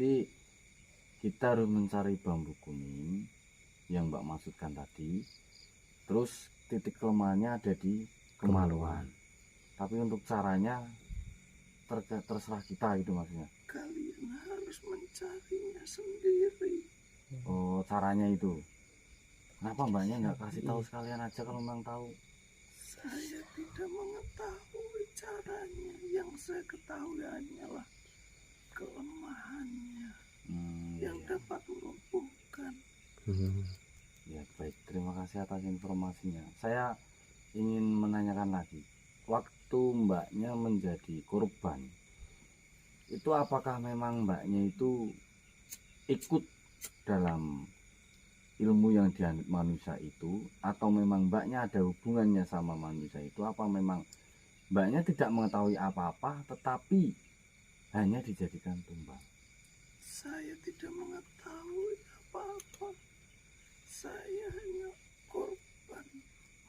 berarti kita harus mencari bambu kuning yang Mbak maksudkan tadi. Terus titik kelemahannya ada di kemaluan. Tapi untuk caranya terserah kita gitu maksudnya. Kalian harus mencarinya sendiri. Oh, caranya itu. Kenapa Mbaknya nggak kasih tahu sekalian aja kalau memang tahu? Saya tidak mengetahui caranya. Yang saya ketahui hanyalah kelemahannya yang dapat melumpuhkan. Ya baik, terima kasih atas informasinya. Saya ingin menanyakan lagi, waktu Mbaknya menjadi korban itu apakah memang Mbaknya itu ikut dalam ilmu yang dianut manusia itu, atau memang Mbaknya ada hubungannya sama manusia itu, apa memang Mbaknya tidak mengetahui apa-apa tetapi hanya dijadikan tumbal? Saya tidak mengetahui apa-apa. Saya hanya korban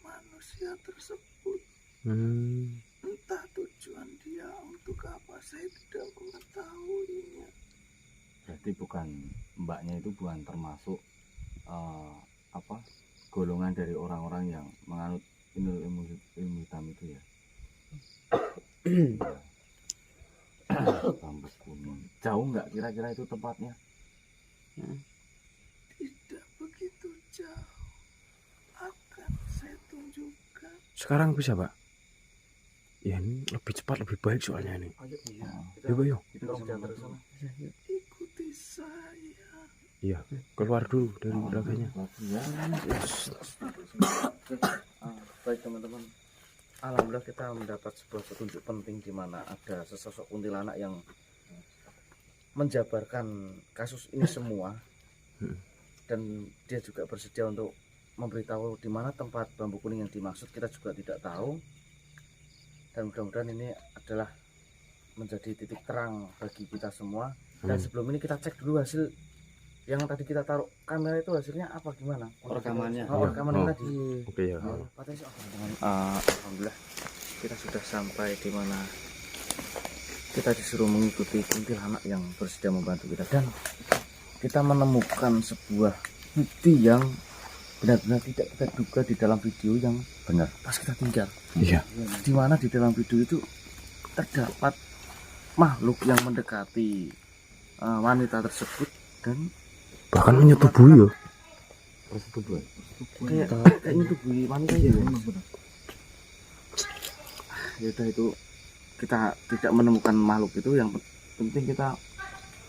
manusia tersebut. Entah tujuan dia untuk apa, saya tidak mengetahuinya. Berarti bukan Mbaknya itu bukan termasuk golongan dari orang-orang yang menganut ilmu hitam itu ya? Bambu kuning. Jauh nggak kira-kira itu tempatnya? Tidak begitu jauh. Akan saya tunjukkan. Sekarang bisa Pak? Ya ini lebih cepat lebih baik soalnya ini. Yuk. Ikuti saya. Iya, keluar dulu dari raganya. Baik teman-teman, alhamdulillah kita mendapat sebuah petunjuk penting di mana ada sesosok kuntilanak yang menjabarkan kasus ini semua, dan dia juga bersedia untuk memberitahu di mana tempat bambu kuning yang dimaksud. Kita juga tidak tahu, dan mudah-mudahan ini adalah menjadi titik terang bagi kita semua. Dan sebelum ini kita cek dulu hasil yang tadi kita taruh kamera itu, hasilnya apa gimana? Rekamannya. Rekaman tadi. Oke ya. Alhamdulillah kita sudah sampai di mana kita disuruh mengikuti kuntilanak yang bersedia membantu kita, dan kita menemukan sebuah bukti yang benar-benar tidak kita duga di dalam video yang benar. Pas kita tinggal, Iya. di mana di dalam video itu terdapat makhluk yang mendekati wanita tersebut dan Bahkan menyetubuhi ya. kayak nyetubuhi wanita ya. Ya udah, itu kita tidak menemukan makhluk itu. Yang penting kita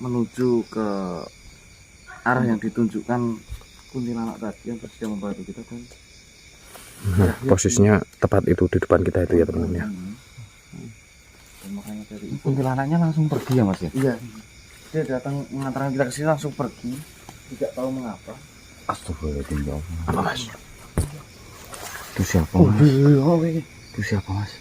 menuju ke arah yang ditunjukkan kuntilanak tadi yang bersedia membantu kita, dan Posisinya tepat itu di depan kita itu ya teman-teman ya. Dan makanya dari kuntilanaknya langsung pergi ya Mas ya? Iya, dia datang mengantarkan kita ke sini langsung pergi, tidak tahu mengapa. Astagfirullahaladzim. Apa Mas? Itu siapa Mas? Itu siapa Mas?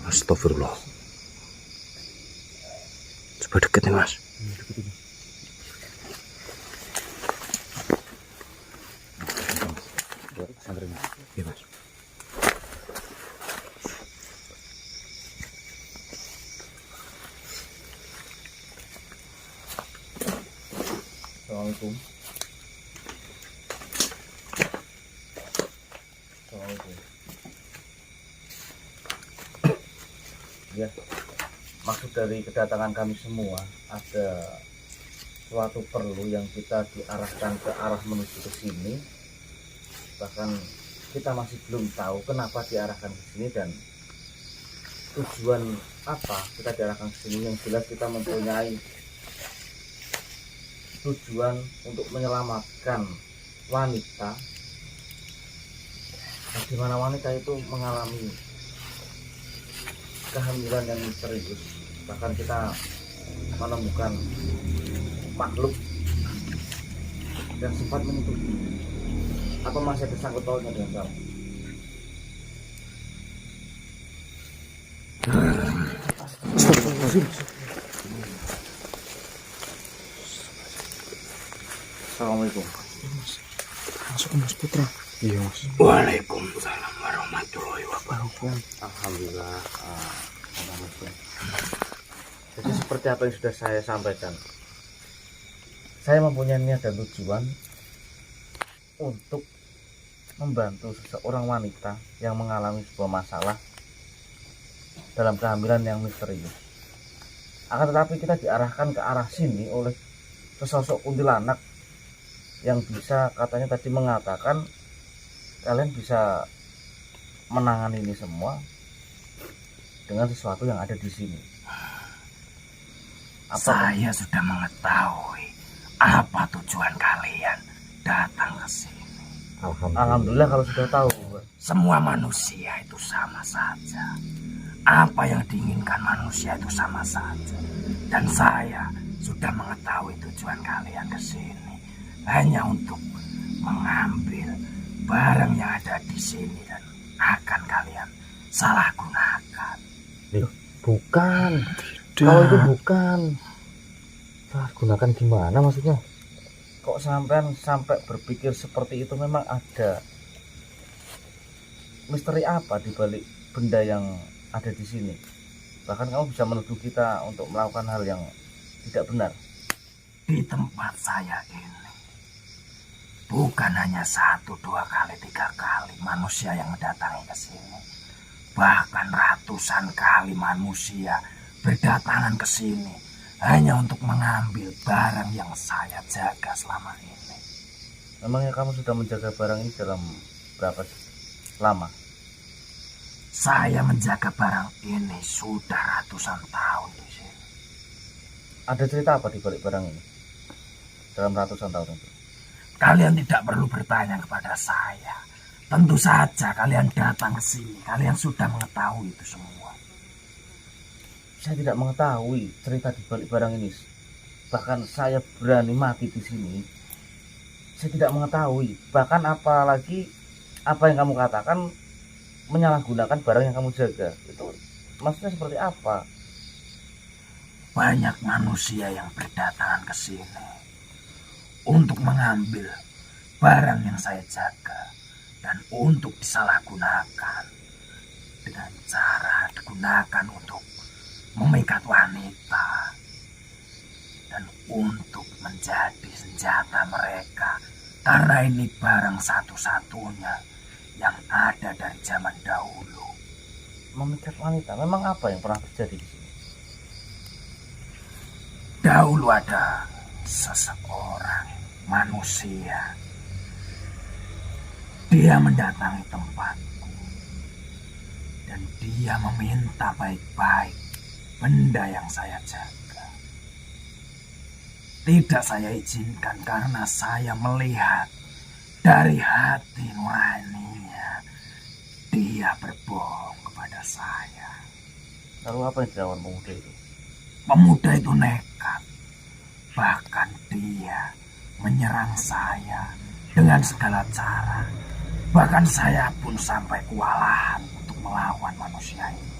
Astagfirullah. Coba deketin Mas. Iya Mas. Assalamualaikum. Assalamualaikum. Ya, maksud dari kedatangan kami semua, ada suatu perlu yang kita diarahkan ke arah menuju ke sini. Bahkan kita masih belum tahu kenapa diarahkan ke sini dan tujuan apa kita diarahkan ke sini. Yang jelas kita mempunyai tujuan untuk menyelamatkan wanita, di mana wanita itu mengalami kehamilan yang misterius. Bahkan kita menemukan makhluk dan sempat menutup. Apa masih ada sangkut pautnya dengan kamu? Assalamualaikum. Masuk Mas Putra. Iya Mas. Waalaikumsalam warahmatullahi warahmatullahi wabarakatuh. Alhamdulillah. Jadi seperti apa yang sudah saya sampaikan, saya mempunyai niat dan tujuan untuk membantu seseorang wanita yang mengalami sebuah masalah dalam kehamilan yang misterius. Akan tetapi kita diarahkan ke arah sini oleh sesosok kuntilanak yang bisa katanya tadi mengatakan kalian bisa menangani ini semua dengan sesuatu yang ada di sini. Saya sudah mengetahui apa tujuan kalian datang ke sini. Alhamdulillah kalau sudah tahu. Semua manusia itu sama saja. Apa yang diinginkan manusia itu sama saja. Dan saya sudah mengetahui tujuan kalian ke sini hanya untuk mengambil barang yang ada di sini dan akan kalian salah gunakan. Bukan. Kalau itu bukan. Salah gunakan gimana maksudnya? Kok sampai berpikir seperti itu? Memang ada misteri apa di balik benda yang ada di sini? Bahkan kamu bisa menuduh kita untuk melakukan hal yang tidak benar. Di tempat saya ini bukan hanya 1, 2 kali, 3 kali manusia yang mendatangi ke sini. Bahkan ratusan kali manusia berdatangan ke sini hanya untuk mengambil barang yang saya jaga selama ini. Memangnya kamu sudah menjaga barang ini dalam berapa lama? Saya menjaga barang ini sudah ratusan tahun di sini. Ada cerita apa di balik barang ini dalam ratusan tahun itu? Kalian tidak perlu bertanya kepada saya. Tentu saja kalian datang ke sini, kalian sudah mengetahui itu semua. Saya tidak mengetahui cerita di balik barang ini. Bahkan saya berani mati di sini. Saya tidak mengetahui. Bahkan apalagi apa yang kamu katakan menyalahgunakan barang yang kamu jaga. Itu maksudnya seperti apa? Banyak manusia yang berdatangan ke sini untuk mengambil barang yang saya jaga dan untuk disalahgunakan dengan cara digunakan untuk memikat wanita dan untuk menjadi senjata mereka, karena ini barang satu-satunya yang ada dari zaman dahulu. Memikat wanita, memang apa yang pernah terjadi di sini? Dahulu ada seseorang manusia, dia mendatangi tempatku dan dia meminta baik-baik benda yang saya jaga. Tidak saya izinkan karena saya melihat dari hati nuraninya dia berbohong kepada saya. Lalu apa yang dilakukan pemuda itu? Pemuda itu nekat. Bahkan dia menyerang saya dengan segala cara. Bahkan saya pun sampai kewalahan untuk melawan manusia itu.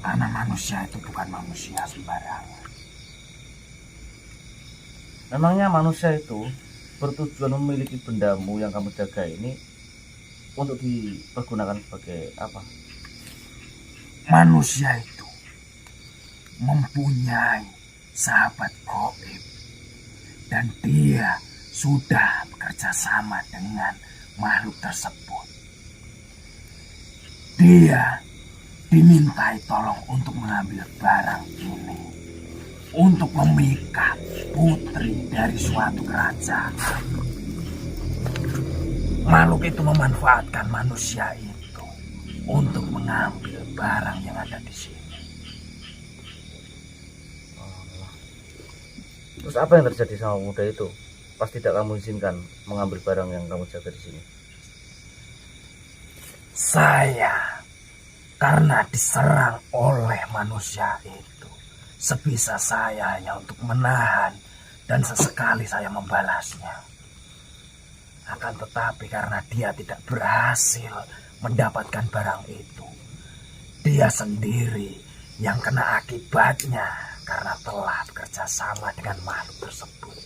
Karena manusia itu bukan manusia sembarangan. Memangnya manusia itu bertujuan memiliki bendamu yang kamu jaga ini untuk dipergunakan sebagai apa? Manusia itu mempunyai sahabat gaib dan dia sudah bekerja sama dengan makhluk tersebut. Dia dimintai tolong untuk mengambil barang ini untuk memikat putri dari suatu kerajaan. Makhluk itu memanfaatkan manusia itu untuk mengambil barang yang ada di sini. Terus apa yang terjadi sama pemuda itu? Pas tidak kamu izinkan mengambil barang yang kamu jaga di sini. Saya karena diserang oleh manusia itu, sebisa saya hanya untuk menahan dan sesekali saya membalasnya. Akan tetapi karena dia tidak berhasil mendapatkan barang itu, dia sendiri yang kena akibatnya karena telah bekerja sama dengan makhluk tersebut.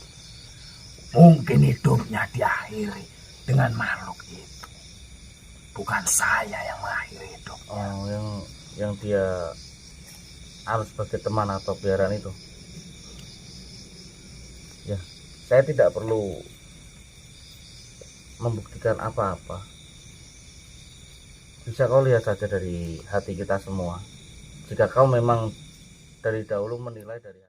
Mungkin hidupnya diakhiri dengan makhluk itu. bukan saya yang mengakhiri hidup. Oh, yang dia harus sebagai teman atau piaraan itu. Ya, saya tidak perlu membuktikan apa-apa. Bisa kau lihat saja dari hati kita semua. Jika kau memang dari dahulu menilai dari